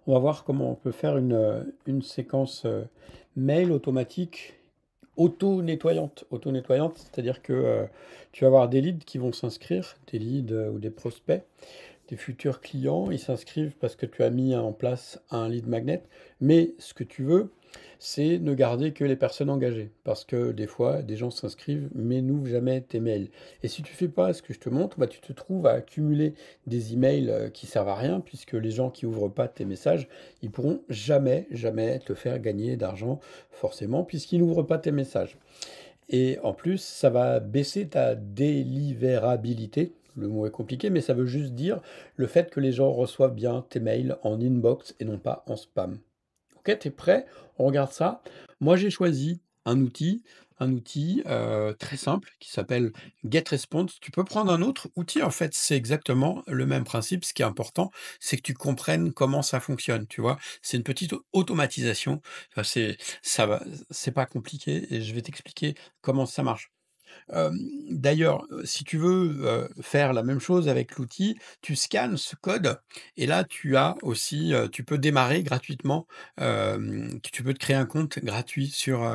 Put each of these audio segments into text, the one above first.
On va voir comment on peut faire une séquence mail automatique auto-nettoyante. Auto-nettoyante, c'est-à-dire que tu vas avoir des leads qui vont s'inscrire, des leads ou des prospects, des futurs clients. Ils s'inscrivent parce que tu as mis en place un lead magnet. Mais ce que tu veux, c'est ne garder que les personnes engagées. Parce que des fois, des gens s'inscrivent, mais n'ouvrent jamais tes mails. Et si tu fais pas ce que je te montre, bah, tu te trouves à accumuler des emails qui servent à rien, puisque les gens qui ouvrent pas tes messages, ils pourront jamais, jamais te faire gagner d'argent, forcément, puisqu'ils n'ouvrent pas tes messages. Et en plus, ça va baisser ta délivrabilité. Le mot est compliqué, mais ça veut juste dire le fait que les gens reçoivent bien tes mails en inbox et non pas en spam. Ok, t'es prêt? On regarde ça. Moi, j'ai choisi un outil très simple qui s'appelle GetResponse. Tu peux prendre un autre outil, en fait, c'est exactement le même principe. Ce qui est important, c'est que tu comprennes comment ça fonctionne, tu vois? C'est une petite automatisation. Enfin, c'est pas compliqué et je vais t'expliquer comment ça marche. D'ailleurs, si tu veux, faire la même chose avec l'outil, tu scannes ce code et là tu as aussi, tu peux démarrer gratuitement, tu peux te créer un compte gratuit sur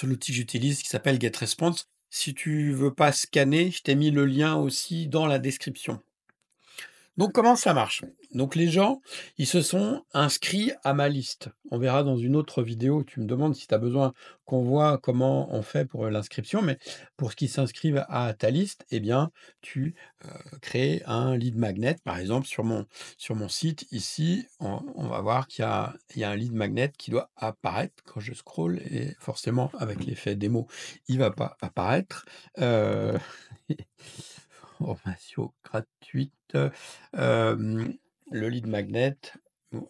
l'outil que j'utilise qui s'appelle GetResponse. Si tu veux pas scanner, je t'ai mis le lien aussi dans la description. Donc comment ça marche? Donc les gens, ils se sont inscrits à ma liste. On verra dans une autre vidéo, tu me demandes si tu as besoin qu'on voit comment on fait pour l'inscription, mais pour ce qui s'inscrivent à ta liste, eh bien, tu crées un lead magnet. Par exemple, sur mon site, ici, on va voir qu'il y a un lead magnet qui doit apparaître quand je scroll et forcément, avec l'effet démo, il va pas apparaître. Euh, Formation gratuite, hem, le lead magnet, do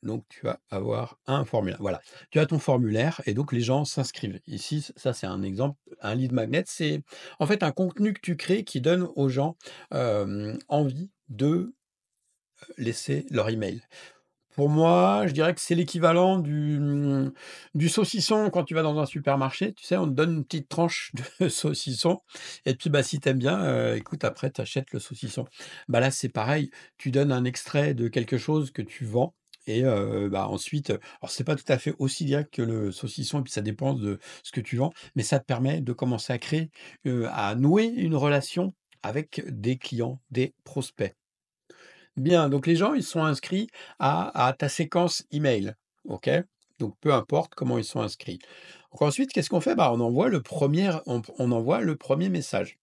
donc tu vas avoir un formulaire. Voilà, tu as ton formulaire et donc les gens s'inscrivent. Ici, ça c'est un exemple. Un lead magnet, c'est en fait un contenu que tu crées qui donne aux gens, envie de laisser leur email. Pour moi, je dirais que c'est l'équivalent du saucisson quand tu vas dans un supermarché, tu sais, on te donne une petite tranche de saucisson et puis, bah, si tu aimes bien, écoute, après tu achètes le saucisson. Bah, là, c'est pareil, tu donnes un extrait de quelque chose que tu vends et bah, ensuite, alors c'est pas tout à fait aussi direct que le saucisson et puis ça dépend de ce que tu vends, mais ça te permet de commencer à créer, à nouer une relation avec des clients, des prospects. Bien, donc les gens, ils sont inscrits à ta séquence email, OK? Donc peu importe comment ils sont inscrits. Donc ensuite, qu'est-ce qu'on fait? Bah, on envoie le premier message.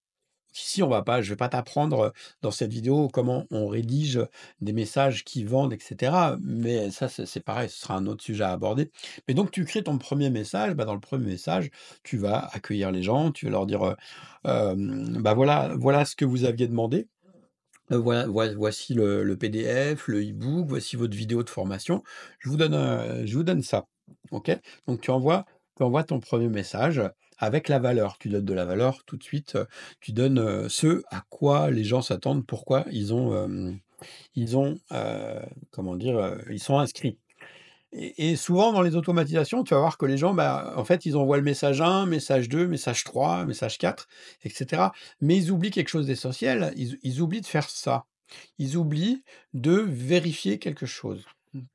Ici, je vais pas t'apprendre, dans cette vidéo comment on rédige des messages qui vendent et cetera, mais ça, c'est pareil, ce sera un autre sujet à aborder. Mais donc tu crées ton premier message, bah, dans le premier message, tu vas accueillir les gens, tu vas leur dire, bah, voilà ce que vous aviez demandé. Voici le PDF, le e-book, voici votre vidéo de formation. Je vous donne ça, OK? Donc tu envoies ton premier message avec la valeur. Tu donnes de la valeur tout de suite, tu donnes, ce à quoi les gens s'attendent, pourquoi comment dire? Ils sont inscrits. Et souvent dans les automatisations, tu vas voir que les gens, bah, en fait, ils envoient le message 1, message 2, message 3, message 4, et cetera. Mais ils oublient quelque chose d'essentiel, ils oublient de faire ça. Ils oublient de vérifier quelque chose.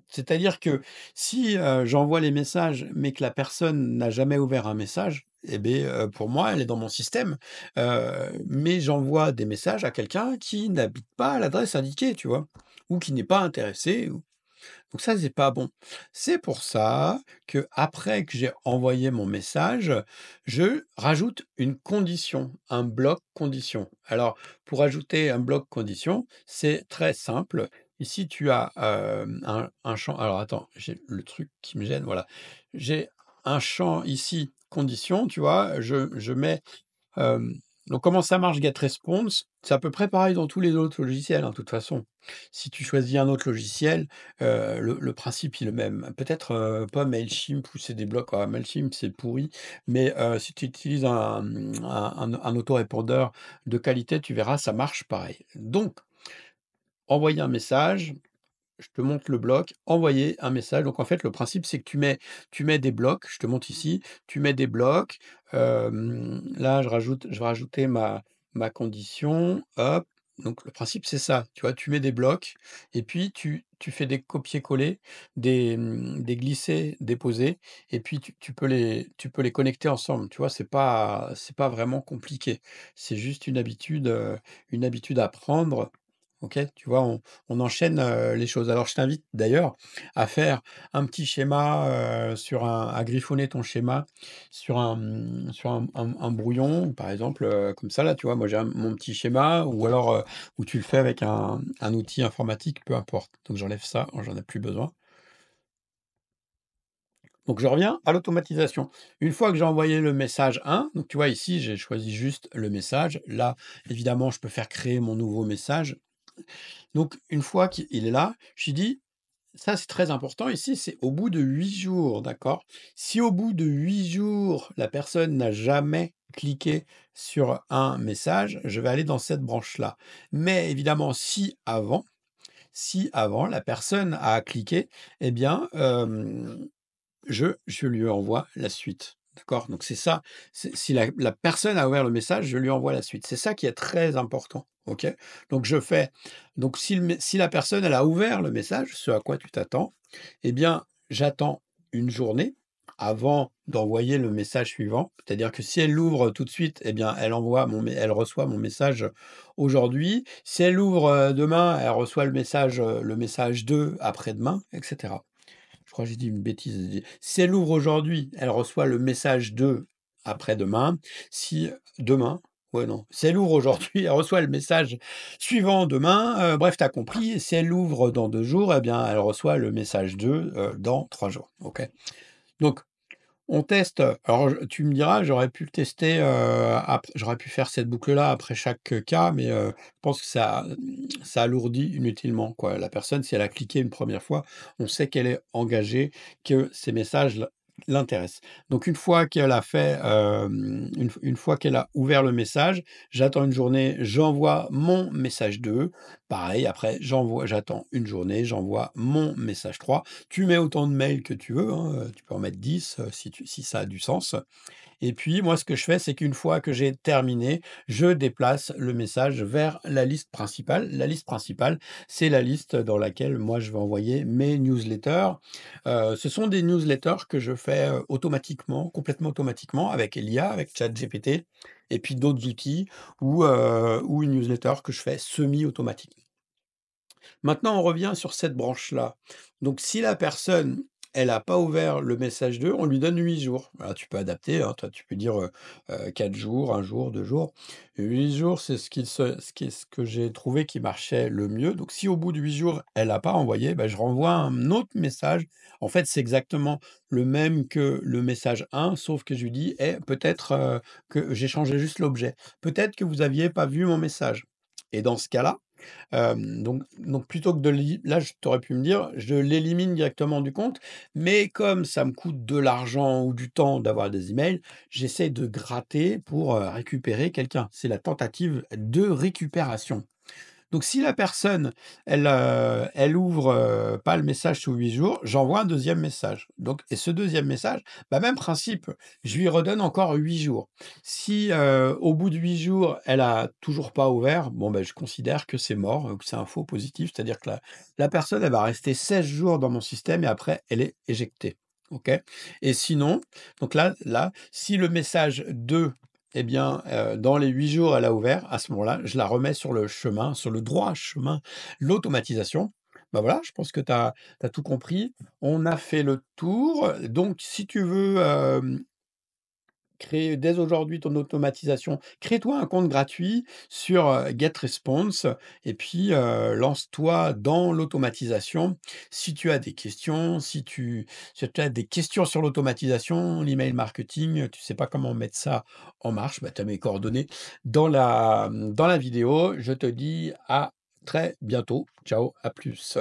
C'est-à-dire que si, j'envoie les messages, mais que la personne n'a jamais ouvert un message, eh beh, pour moi, elle est dans mon système, mais j'envoie des messages à quelqu'un qui n'habite pas à l'adresse indiquée, tu vois? Ou qui n'est pas intéressé. Donc ça, c'est pas bon. C'est pour ça que après que j'ai envoyé mon message, je rajoute une condition, un bloc condition. Alors, pour ajouter un bloc condition, c'est très simple. Ici, tu as un champ. Alors, attends, j'ai le truc qui me gêne. Voilà. J'ai un champ ici, condition, tu vois. Je mets Hem, donc comment ça marche GetResponse? C'est à peu près pareil dans tous les autres logiciels, hein, de toute façon. Si tu choisis un autre logiciel, le principe est le même. Peut-être, pas Mailchimp où c'est des blocs. Mailchimp, c'est pourri, mais si tu utilises un autorépondeur de qualité, tu verras, ça marche pareil. Donc, envoyer un message, je te montre le bloc, envoyer un message. Donc en fait, le principe, c'est que tu mets des blocs, je te montre ici, tu mets des blocs. Là, je vais rajouter ma condition, hop. Donc le principe, c'est ça, tu vois? Tu mets des blocs et puis tu fais des copier-coller, des glisser, déposer et puis tu peux les connecter ensemble, tu vois? C'est pas vraiment compliqué. C'est juste une habitude à prendre, OK? Tu vois? On enchaîne, les choses. Alors je t'invite d'ailleurs à faire un petit schéma, à griffonner ton schéma sur un brouillon, par exemple, comme ça là, tu vois? Moi j'ai mon petit schéma ou alors, ou tu le fais avec un outil informatique, peu importe. Donc j'enlève ça, j'en ai plus besoin. Donc je reviens à l'automatisation. Une fois que j'ai envoyé le message 1, donc tu vois ici, j'ai choisi juste le message. Là, évidemment, je peux faire créer mon nouveau message. Donc une fois qu'il est là, je lui dis ça, c'est très important ici, c'est au bout de 8 jours, d'accord? Si au bout de 8 jours, la personne n'a jamais cliqué sur un message, je vais aller dans cette branche-là. Mais évidemment, si avant la personne a cliqué, eh bien, je lui envoie la suite. D'accord? Donc c'est ça, si la personne a ouvert le message, je lui envoie la suite. C'est ça qui est très important. OK? Donc je fais donc si la personne, elle a ouvert le message, ce à quoi tu t'attends, eh bien, j'attends une journée avant d'envoyer le message suivant. C'est-à-dire que si elle l'ouvre tout de suite, eh bien, elle reçoit mon message aujourd'hui. Si elle l'ouvre, demain, elle reçoit le message 2 après-demain, et cetera. Je crois que j'ai dit une bêtise. Si elle ouvre aujourd'hui, elle reçoit le message de après-demain. Si demain, ouais, non. Si elle ouvre aujourd'hui, elle reçoit le message suivant demain. Bref, tu as compris. Et si elle ouvre dans 2 jours, eh bien, elle reçoit le message de dans 3 jours. OK? Donc, on teste, alors tu me diras, j'aurais pu le tester, j'aurais pu faire cette boucle-là après chaque cas, mais je pense que ça alourdit inutilement, quoi. La personne, si elle a cliqué une première fois, on sait qu'elle est engagée, que ces messages l'intéressent. Donc une fois qu'elle a fait, une fois qu'elle a ouvert le message, j'attends une journée, j'envoie mon message 2. Pareil, après j'attends une journée, j'envoie mon message 3. Tu mets autant de mails que tu veux, hein, tu peux en mettre 10, si ça a du sens. Et puis moi, ce que je fais, c'est qu'une fois que j'ai terminé, je déplace le message vers la liste principale. La liste principale, c'est la liste dans laquelle moi je vais envoyer mes newsletters. Ce sont des newsletters que je fais, automatiquement, complètement automatiquement avec l'IA, avec ChatGPT et puis d'autres outils ou une newsletter que je fais semi-automatique. Maintenant, on revient sur cette branche-là. Donc, si la personne, elle n'a pas ouvert le message 2, on lui donne 8 jours. Alors, tu peux adapter, hein, toi, tu peux dire 4 jours, 1 jour, 2 jours. 8 jours, c'est ce que j'ai trouvé qui marchait le mieux. Donc, si au bout de 8 jours, elle n'a pas envoyé, ben, je renvoie un autre message. En fait, c'est exactement le même que le message 1, sauf que je lui dis, eh, peut-être que j'ai changé juste l'objet. Peut-être que vous n'aviez pas vu mon message. Et dans ce cas-là, donc plutôt que de là, tu aurais pu me dire: «Je l'élimine directement du compte», mais comme ça me coûte de l'argent ou du temps d'avoir des emails, j'essaie de gratter pour, récupérer quelqu'un. C'est la tentative de récupération. Donc si la personne, elle ouvre, pas le message sous 8 jours, j'envoie un deuxième message. Donc et ce deuxième message, bah, même principe, je lui redonne encore 8 jours. Si, au bout de 8 jours, elle a toujours pas ouvert, bon, ben je considère que c'est mort, que c'est un faux positif. C'est-à-dire que la personne, elle va rester 16 jours dans mon système et après elle est éjectée. OK? Et sinon, donc là, si le message 2 eh bien, dans les 8 jours, elle a ouvert. À ce moment-là, je la remets sur le chemin, sur le droit chemin, l'automatisation. Bah, voilà, je pense que tu as tout compris. On a fait le tour. Donc si tu veux, créer dès aujourd'hui ton automatisation, crée-toi un compte gratuit sur, GetResponse et puis, lance-toi dans l'automatisation. Si tu as des questions, si tu as des questions sur l'automatisation, l'email marketing, tu sais pas comment mettre ça en marche, bah, tu as mes coordonnées dans la vidéo. Je te dis à très bientôt. Ciao, à plus.